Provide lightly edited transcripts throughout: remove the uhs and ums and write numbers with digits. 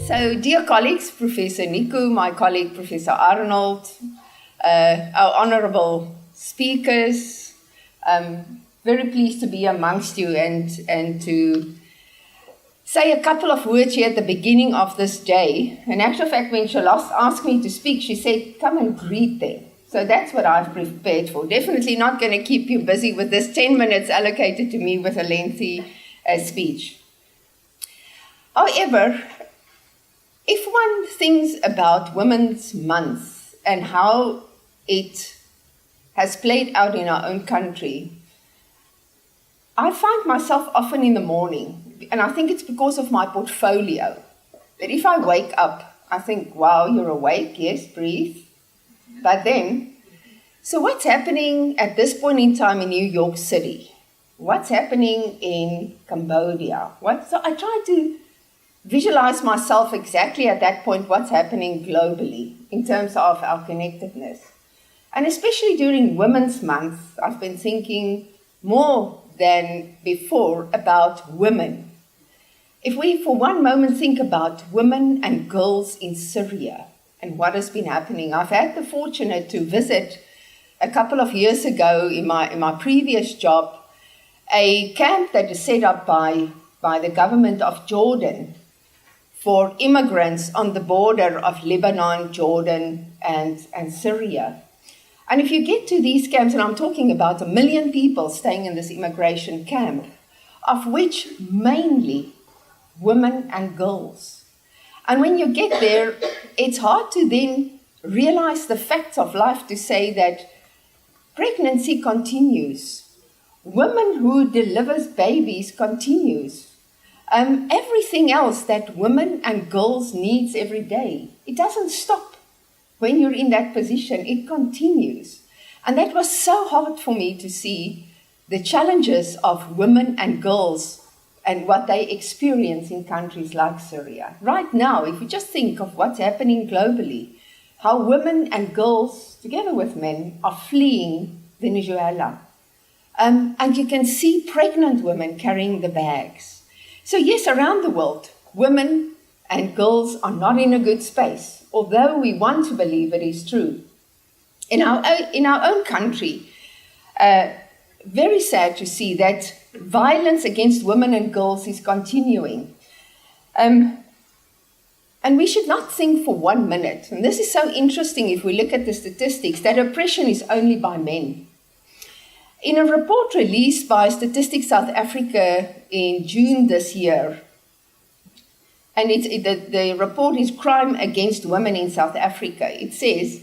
So, dear colleagues, Professor Niku, my colleague Professor Arnold, our honourable speakers, very pleased to be amongst you and to say a couple of words here at the beginning of this day. In actual fact, when she last asked me to speak, she said, come and greet them. So that's what I've prepared for. Definitely not going to keep you busy with this 10 minutes allocated to me with a lengthy speech. However, if one thinks about Women's Month and how it has played out in our own country, I find myself often in the morning, and I think it's because of my portfolio, that if I wake up, I think, wow, you're awake, yes, breathe. But then, so what's happening at this point in time in New York City? What's happening in Cambodia? So I try to visualize myself exactly at that point what's happening globally in terms of our connectedness. And especially during Women's Month, I've been thinking more than before about women. If we for one moment think about women and girls in Syria and what has been happening, I've had the fortune to visit a couple of years ago in my previous job a camp that is set up by the government of Jordan for immigrants on the border of Lebanon, Jordan, and Syria. And if you get to these camps, and I'm talking about 1 million people staying in this immigration camp, of which mainly women and girls. And when you get there, it's hard to then realize the facts of life to say that pregnancy continues. Women who delivers babies continues. Everything else that women and girls needs every day, it doesn't stop when you're in that position. It continues. And that was so hard for me to see the challenges of women and girls and what they experience in countries like Syria. Right now, if you just think of what's happening globally, how women and girls, together with men, are fleeing Venezuela. And you can see pregnant women carrying the bags. So yes, around the world, women and girls are not in a good space, although we want to believe it is true. In our own country, very sad to see that violence against women and girls is continuing. And we should not think for 1 minute, and this is so interesting if we look at the statistics, that oppression is only by men. In a report released by Statistics South Africa in June this year, and the report is Crime Against Women in South Africa, it says,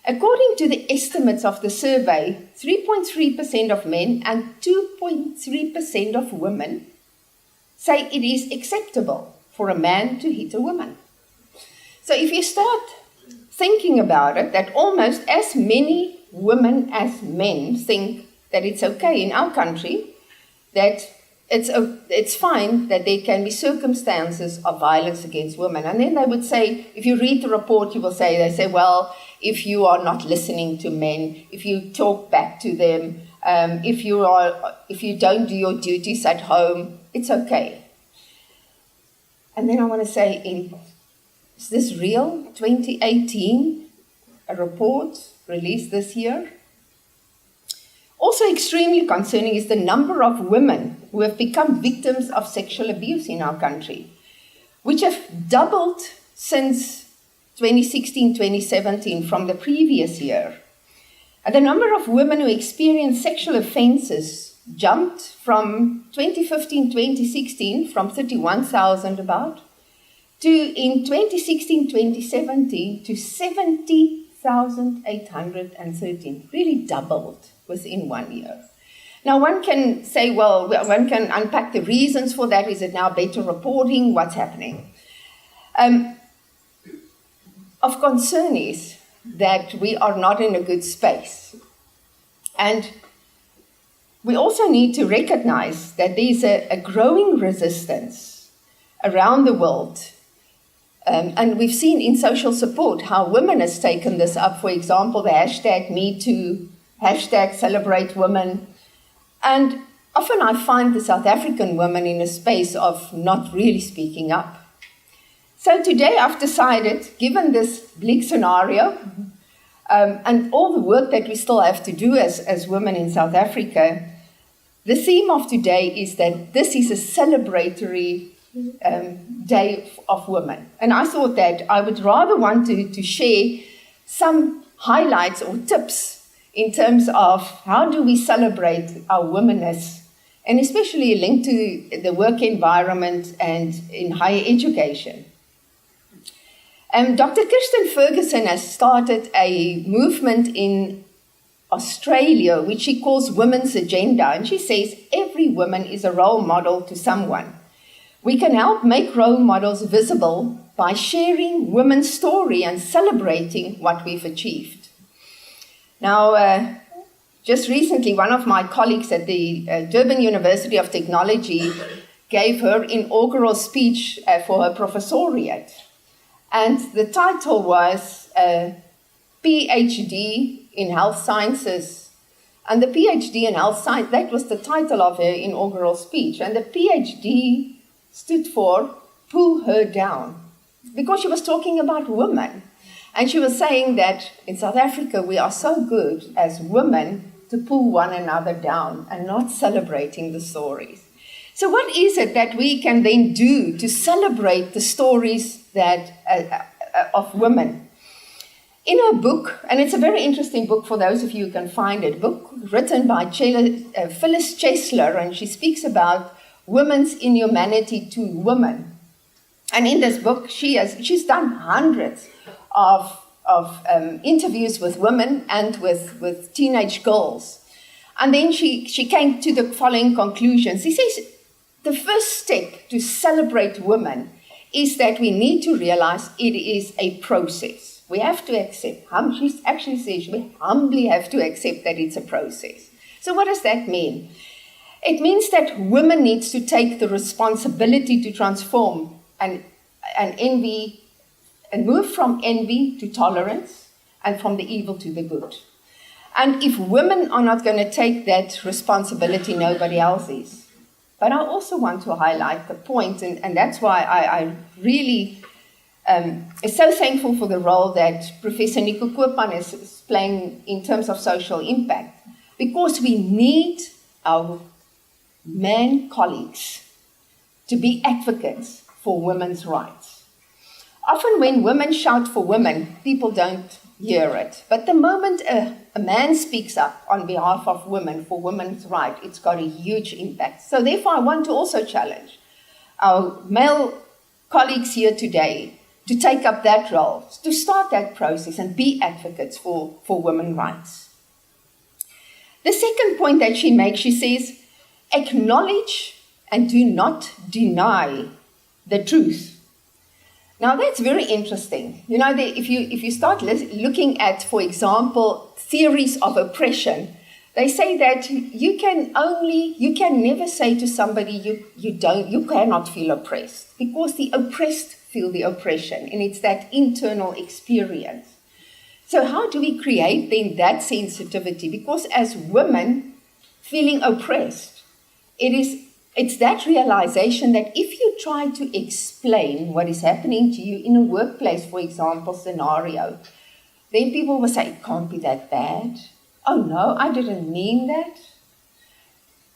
according to the estimates of the survey, 3.3% of men and 2.3% of women say it is acceptable for a man to hit a woman. So if you start thinking about it, that almost as many women as men think that it's okay in our country, that it's fine that there can be circumstances of violence against women. And then they would say, if you read the report, they say, well, if you are not listening to men, if you talk back to them, if you don't do your duties at home, it's okay. And then I want to say, is this real? 2018, a report released this year. Also extremely concerning is the number of women who have become victims of sexual abuse in our country, which have doubled since 2016-2017 from the previous year. And the number of women who experienced sexual offences jumped from 2015-2016 from 31,000 about to in 2016-2017 to 70,813, really doubled within 1 year. Now, one can say, well, one can unpack the reasons for that. Is it now better reporting? What's happening? Of concern is that we are not in a good space. And we also need to recognize that there's a growing resistance around the world. And we've seen in social support how women has taken this up. For example, the hashtag #MeToo, hashtag #CelebrateWomen. And often I find the South African women in a space of not really speaking up. So today I've decided, given this bleak scenario, and all the work that we still have to do as women in South Africa, the theme of today is that this is a celebratory day of women. And I thought that I would rather want to share some highlights or tips in terms of how do we celebrate our womenness, and especially linked to the work environment and in higher education. Dr. Kirsten Ferguson has started a movement in Australia, which she calls Women's Agenda, and she says every woman is a role model to someone. We can help make role models visible by sharing women's story and celebrating what we've achieved. Now, just recently, one of my colleagues at the Durban University of Technology gave her inaugural speech for her professoriate. And the title was PhD in Health Sciences. And the PhD in Health Science, that was the title of her inaugural speech. And the PhD stood for Pull Her Down, because she was talking about women. And she was saying that in South Africa, we are so good as women to pull one another down and not celebrating the stories. So what is it that we can then do to celebrate the stories that of women? In her book, and it's a very interesting book for those of you who can find it, book written by Vice-Chancellor, and she speaks about women's inhumanity to women. And in this book, she's done hundreds of interviews with women and with teenage girls. And then she came to the following conclusions. She says, the first step to celebrate women is that we need to realize it is a process. We have to accept, she actually says, we humbly have to accept that it's a process. So what does that mean? It means that women need to take the responsibility to transform and envy, and move from envy to tolerance, and from the evil to the good. And if women are not going to take that responsibility, nobody else is. But I also want to highlight the point, and that's why I really am so thankful for the role that Professor Nico Koopman is playing in terms of social impact, because we need our men colleagues to be advocates for women's rights. Often when women shout for women, people don't hear it. But the moment a man speaks up on behalf of women for women's rights, it's got a huge impact. So therefore, I want to also challenge our male colleagues here today to take up that role, to start that process and be advocates for women's rights. The second point that she makes, she says, acknowledge and do not deny the truth. Now, that's very interesting. You know, if you start looking at, for example, theories of oppression, they say that you can never say to somebody you cannot feel oppressed, because the oppressed feel the oppression, and it's that internal experience. So how do we create then that sensitivity? Because as women feeling oppressed, it's that realization that if you try to explain what is happening to you in a workplace, for example, scenario, then people will say, it can't be that bad. Oh no, I didn't mean that.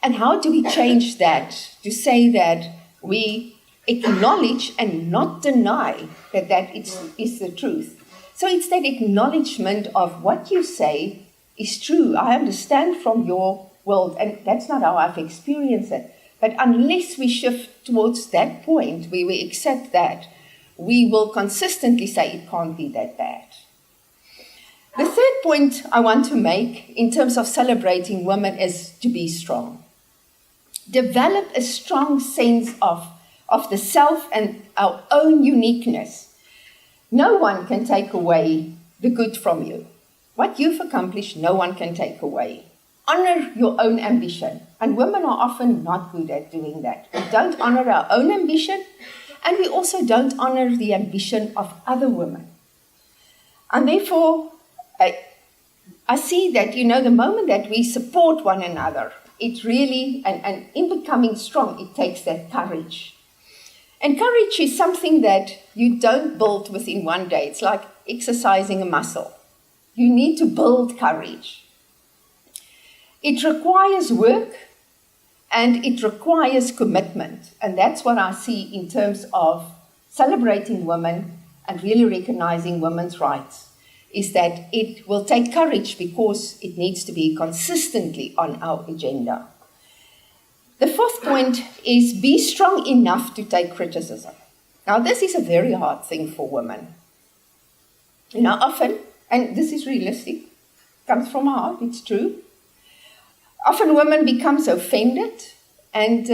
And how do we change that to say that we acknowledge and not deny that is the truth? So it's that acknowledgement of what you say is true. I understand from your world, and that's not how I've experienced it. But unless we shift towards that point where we accept that, we will consistently say it can't be that bad. The third point I want to make in terms of celebrating women is to be strong. Develop a strong sense of the self and our own uniqueness. No one can take away the good from you. What you've accomplished, no one can take away. Honor your own ambition. And women are often not good at doing that. We don't honor our own ambition, and we also don't honor the ambition of other women. And therefore, I see that, the moment that we support one another, it really, and in becoming strong, it takes that courage. And courage is something that you don't build within one day. It's like exercising a muscle. You need to build courage. It requires work and it requires commitment. And that's what I see in terms of celebrating women and really recognizing women's rights, is that it will take courage because it needs to be consistently on our agenda. The fourth point is be strong enough to take criticism. Now, this is a very hard thing for women. Often, and this is realistic, comes from our heart, it's true. Often women become so offended, and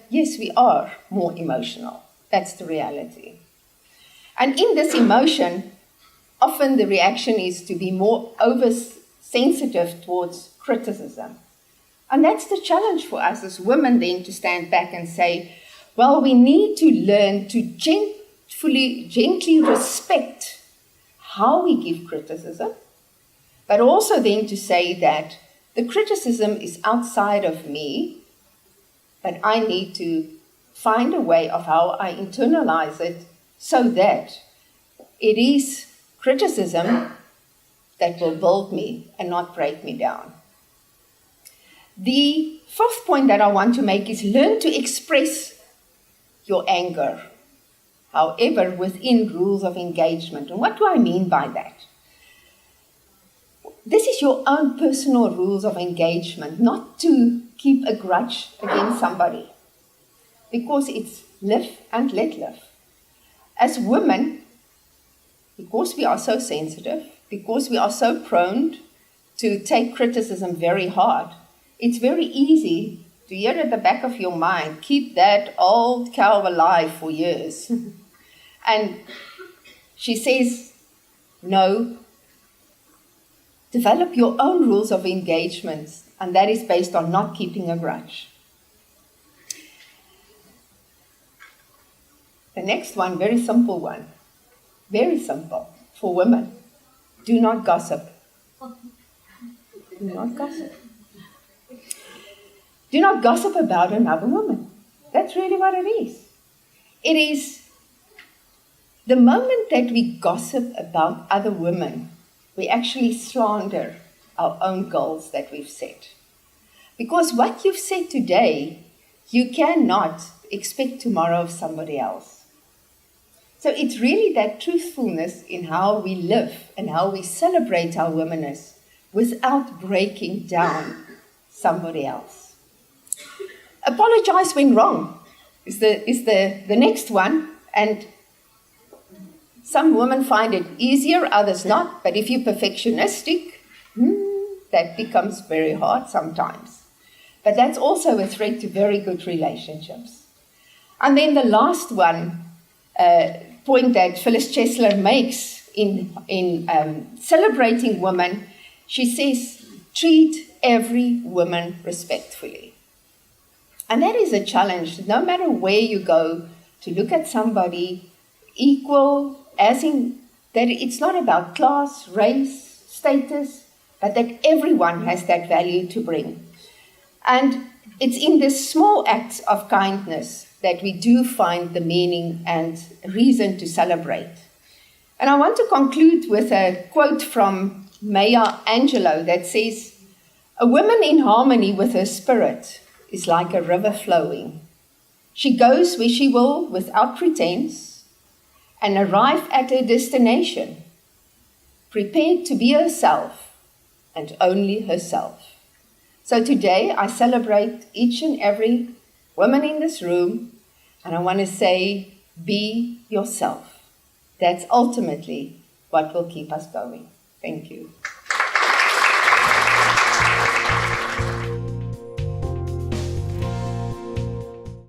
yes, we are more emotional. That's the reality. And in this emotion, often the reaction is to be more oversensitive towards criticism. And that's the challenge for us as women then to stand back and say, well, we need to learn to gently respect how we give criticism, but also then to say that the criticism is outside of me, but I need to find a way of how I internalize it so that it is criticism that will build me and not break me down. The fourth point that I want to make is learn to express your anger, however, within rules of engagement. And what do I mean by that? This is your own personal rules of engagement, not to keep a grudge against somebody, because it's live and let live. As women, because we are so sensitive, because we are so prone to take criticism very hard, it's very easy to hear at the back of your mind, keep that old cow alive for years. And she says, no, develop your own rules of engagement, and that is based on not keeping a grudge. The next one, very simple one, very simple for women. Do not gossip. Do not gossip. Do not gossip about another woman. That's really what it is. It is the moment that we gossip about other women, we actually slander our own goals that we've set. Because what you've said today, you cannot expect tomorrow of somebody else. So it's really that truthfulness in how we live and how we celebrate our womenness without breaking down somebody else. Apologize when wrong is the next one. And some women find it easier, others not. But if you're perfectionistic, that becomes very hard sometimes. But that's also a threat to very good relationships. And then the last one, point that Vice-Chancellor makes in celebrating women, she says, treat every woman respectfully. And that is a challenge, no matter where you go, to look at somebody equal, as in that it's not about class, race, status, but that everyone has that value to bring. And it's in this small acts of kindness that we do find the meaning and reason to celebrate. And I want to conclude with a quote from Maya Angelou that says, "A woman in harmony with her spirit is like a river flowing. She goes where she will without pretense and arrive at her destination, prepared to be herself and only herself." So today I celebrate each and every woman in this room, and I want to say, be yourself. That's ultimately what will keep us going. Thank you.